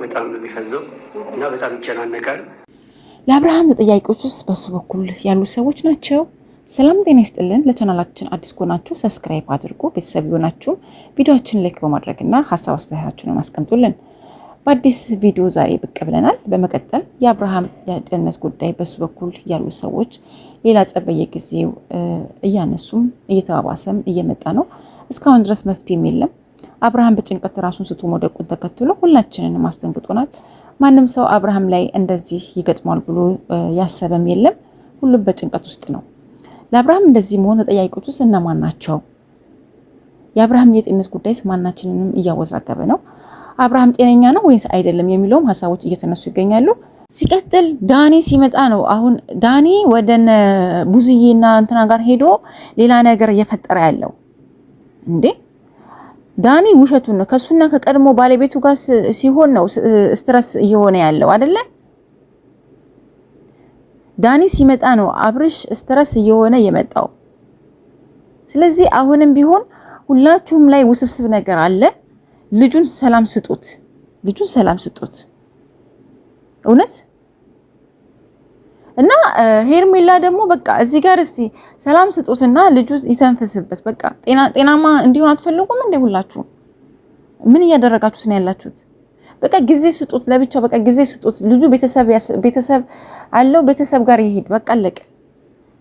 በጣም ነው የሚፈዘው እና በጣም ይጨናነቃል። ለአብርሃም ተጠያቂዎችስ በሱ በኩል ያሉ ሰዎች ናቸው። ሰላም ጤና ይስጥልን። ለቻናላችን አዲስ ከሆናችሁ ሰብስክራይብ አድርጉ። ቤተሰብ የሆናችሁ ቪዲዮአችን ላይክ በማድረግና ሀሳብ አስተያየታችሁን አስቀምጡልን። በአዲስ ቪዲዮ ዛሬ ብቅ ብለናል። በመቀጠል የአብርሃም የጤንነት ጉዳይ በሱ በኩል ያሉ ሰዎች ሌላ ጸብ በየጊዜው እያነሱም እየተባባሰም እየመጣ ነው። እስካሁን ድረስ መፍትሄም የለም። አብርሃም በጭንቀት ራሱን ስቶ መውደቁን ተከትሎ ሁላችንንም አስደንግጦናል። ማንም ሰው አብርሃም ላይ እንደዚህ ይገጥማል ብሎ ያሰበም የለም። ሁሉም በጭንቀት ውስጥ ነው። ለአብርሃም እንደዚህ መሆን ተጠያቂዎቹስ እነማን ናቸው? የአብርሃም የጤንነት ጉዳይስ ማናችንንም እያወዛገበ ነው። አብርሃም ጤነኛ ነው ወይስ አይደለም የሚለውም ሀሳቦች እየተነሱ ይገኛሉ። ሲቀጥል ዳኒ ሲመጣ ነው አሁን ዳኒ ወደነ ቡዝዬና እንትና ጋር ሄዶ ሌላ ነገር እየፈጠረ ያለው እንዴ። ዳኒ ውሸቱን ነው። ከሱና ከቀድሞ ባለቤቱ ጋር ሲሆን ነው ስትረስ እየሆነ ያለው አይደለ? ዳኒ ሲመጣ ነው አብርሽ ስትረስ እየሆነ የመጣው። ስለዚህ አሁንም ቢሆን ሁላችሁም ላይ ውስብስብ ነገር አለ። ልጁን ሰላም ስጡት። ልጁን ሰላም ስጡት። እውነት እና ሄርሜላ ደግሞ በቃ እዚህ ጋር እስቲ ሰላም ስጡትና ልጁ ይተንፍስበት። በቃ ጤናማ እንዲሆን አትፈልጉም እንዴ? ሁላችሁ ምን እያደረጋችሁት ነው ያላችሁት? በቃ ጊዜ ስጡት ለብቻው። በቃ ጊዜ ስጡት። ልጁ ቤተሰብ አለው። ቤተሰብ ጋር ይሄድ። በቃ አለቀ።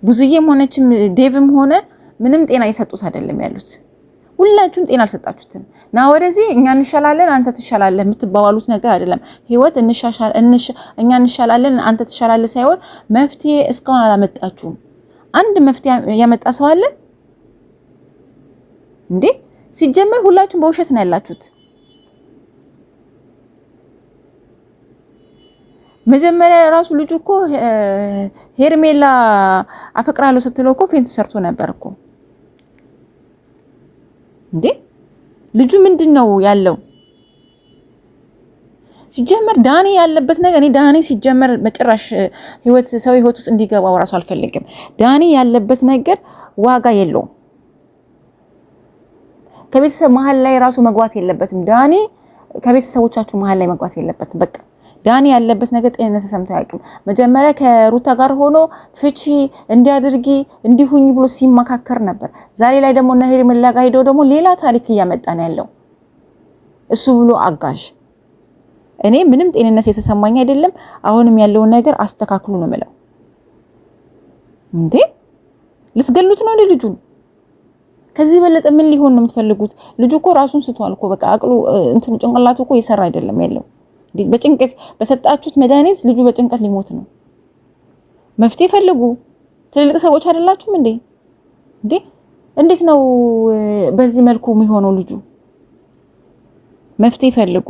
ቡዝዬም ሆነችም ዴቭም ሆነ ምንም ጤና እየሰጡት አይደለም ያሉት። ሁላችሁም ጤና አልሰጣችሁትም። ና ወደዚህ እኛ እንሻላለን አንተ ትሻላለህ የምትባባሉት ነገር አይደለም። ህይወት እኛ እንሻላለን አንተ ትሻላለህ ሳይሆን መፍትሄ እስካሁን አላመጣችሁም። አንድ መፍትሄ ያመጣ ሰው አለ እንዴ? ሲጀመር ሁላችሁም በውሸት ነው ያላችሁት። መጀመሪያ ራሱ ልጁ እኮ ሄርሜላ አፈቅራለሁ ስትለው እኮ ፌንት ሰርቶ ነበር እኮ እንዴ። ልጁ ምንድነው ያለው? ሲጀመር ዳኒ ያለበት ነገር እኔ ዳኒ ሲጀመር መጨረሻ ሰው ህይወት ውስጥ እንዲገባው ራሱ አልፈልግም። ዳኒ ያለበት ነገር ዋጋ የለውም። ከቤተሰብ መሀል ላይ ራሱ መግባት የለበትም። ዳኒ ከቤተሰቦቻችሁ መሀል ላይ መግባት የለበትም። በቃ ዳኒ ያለበት ነገር ጤንነት ሰምቶ አያውቅም። መጀመሪያ ከሩታ ጋር ሆኖ ፍቺ እንዲያድርጊ እንዲሁኝ ብሎ ሲመካከር ነበር። ዛሬ ላይ ደግሞ እነ ሄርሜላ ጋር ሄዶ ደግሞ ሌላ ታሪክ እያመጣ ነው ያለው እሱ ብሎ አጋዥ። እኔ ምንም ጤንነት የተሰማኝ አይደለም። አሁንም ያለውን ነገር አስተካክሉ ነው የምለው። እንዴ ልትገሉት ነው ልጁን? ከዚህ በለጠ ምን ሊሆን ነው የምትፈልጉት? ልጁ እኮ ራሱን ስቷል እኮ በቃ አቅሉ እንትኑ ጭንቅላቱ እኮ እየሰራ አይደለም ያለው። በጭንቀት በሰጣችሁት መድኃኒት ልጁ በጭንቀት ሊሞት ነው። መፍትሄ ፈልጉ። ትልልቅ ሰዎች አይደላችሁም እንዴ? እንዴት ነው በዚህ መልኩ የሚሆነው? ልጁ መፍትሄ ፈልጉ።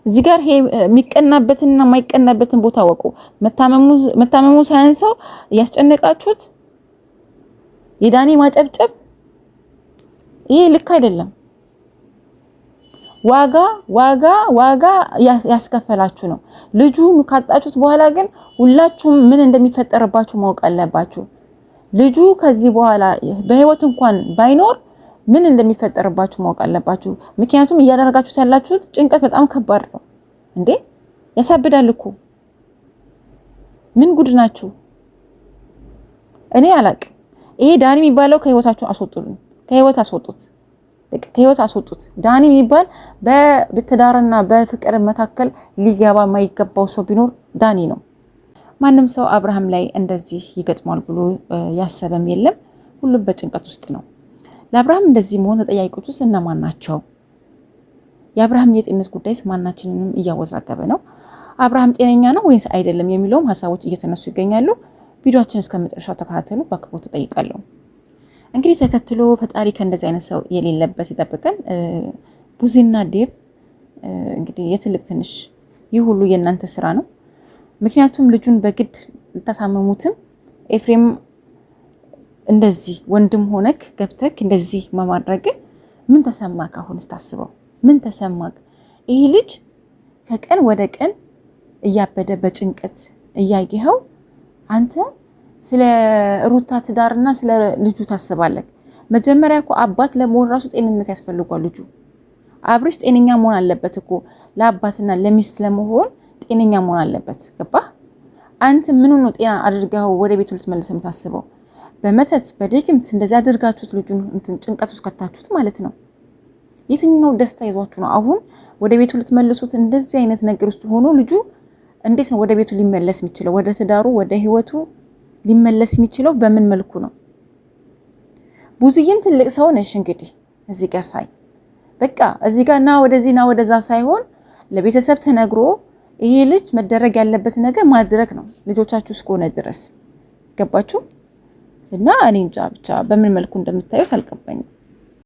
እዚህ ጋር የሚቀናበትና የማይቀናበትን ቦታ ወቁ። መታመሙ ሳያንሰው ያስጨነቃችሁት የዳኒ ማጨብጨብ ይሄ ልክ አይደለም። ዋጋ ያስከፈላችሁ ነው። ልጁን ካጣችሁት በኋላ ግን ሁላችሁም ምን እንደሚፈጠርባችሁ ማወቅ አለባችሁ። ልጁ ከዚህ በኋላ በህይወት እንኳን ባይኖር ምን እንደሚፈጠርባችሁ ማወቅ አለባችሁ። ምክንያቱም እያደረጋችሁት ያላችሁት ጭንቀት በጣም ከባድ ነው እንዴ። ያሳብዳል እኮ። ምን ጉድ ናችሁ? እኔ አላቅም። ይሄ ዳኒ የሚባለው ከህይወታችሁ አስወጡልን። ከህይወት አስወጡት። ዳኒ የሚባል በትዳርና በፍቅር መካከል ሊገባ የማይገባው ሰው ቢኖር ዳኒ ነው። ማንም ሰው አብርሃም ላይ እንደዚህ ይገጥማል ብሎ ያሰበም የለም። ሁሉም በጭንቀት ውስጥ ነው። ለአብርሃም እንደዚህ መሆን ተጠያቂዎቹስ እነማን ናቸው? የአብርሃም የጤንነት ጉዳይስ ማናችንንም እያወዛገበ ነው። አብርሃም ጤነኛ ነው ወይስ አይደለም የሚለውም ሀሳቦች እየተነሱ ይገኛሉ። ቪዲዮአችን እስከመጨረሻው ተከታተሉ በአክብሮት እጠይቃለሁ። እንግዲህ ተከትሎ ፈጣሪ ከእንደዚህ አይነት ሰው የሌለበት ይጠብቀን። ቡዚና ዴቭ እንግዲህ የትልቅ ትንሽ ይህ ሁሉ የእናንተ ስራ ነው። ምክንያቱም ልጁን በግድ ልታሳመሙትም ኤፍሬም እንደዚህ ወንድም ሆነክ ገብተክ እንደዚህ ማድረግ ምን ተሰማክ? አሁን ስታስበው ምን ተሰማክ? ይህ ልጅ ከቀን ወደ ቀን እያበደ በጭንቀት እያየኸው አንተ ስለ ሩታ ትዳርና ስለ ልጁ ታስባለህ። መጀመሪያ እኮ አባት ለመሆን ራሱ ጤንነት ያስፈልጓል። ልጁ አብርሽ ጤነኛ መሆን አለበት እኮ ለአባትና ለሚስት ለመሆን ጤነኛ መሆን አለበት። ገባ? አንተ ምን ነው ጤና አድርገው ወደ ቤቱ ልትመልሰው የምታስበው? በመተት በድግምት እንደዚህ አድርጋችሁት ልጁን ጭንቀት ውስጥ ከታችሁት ማለት ነው። የትኛው ደስታ ይዟችሁ ነው አሁን ወደ ቤቱ ልትመልሱት? እንደዚህ አይነት ነገር ውስጥ ሆኖ ልጁ እንዴት ነው ወደ ቤቱ ሊመለስ የሚችለው? ወደ ትዳሩ ወደ ህይወቱ ሊመለስ የሚችለው በምን መልኩ ነው? ቡዝዬም ትልቅ ሰው ነሽ እንግዲህ እዚህ ጋር ሳይ በቃ እዚህ ጋር ና ወደዚህ ና ወደዛ ሳይሆን ለቤተሰብ ተነግሮ ይሄ ልጅ መደረግ ያለበት ነገር ማድረግ ነው፣ ልጆቻችሁ እስከሆነ ድረስ። ገባችሁ? እና እኔ እንጃ ብቻ በምን መልኩ እንደምታዩት አልገባኝም።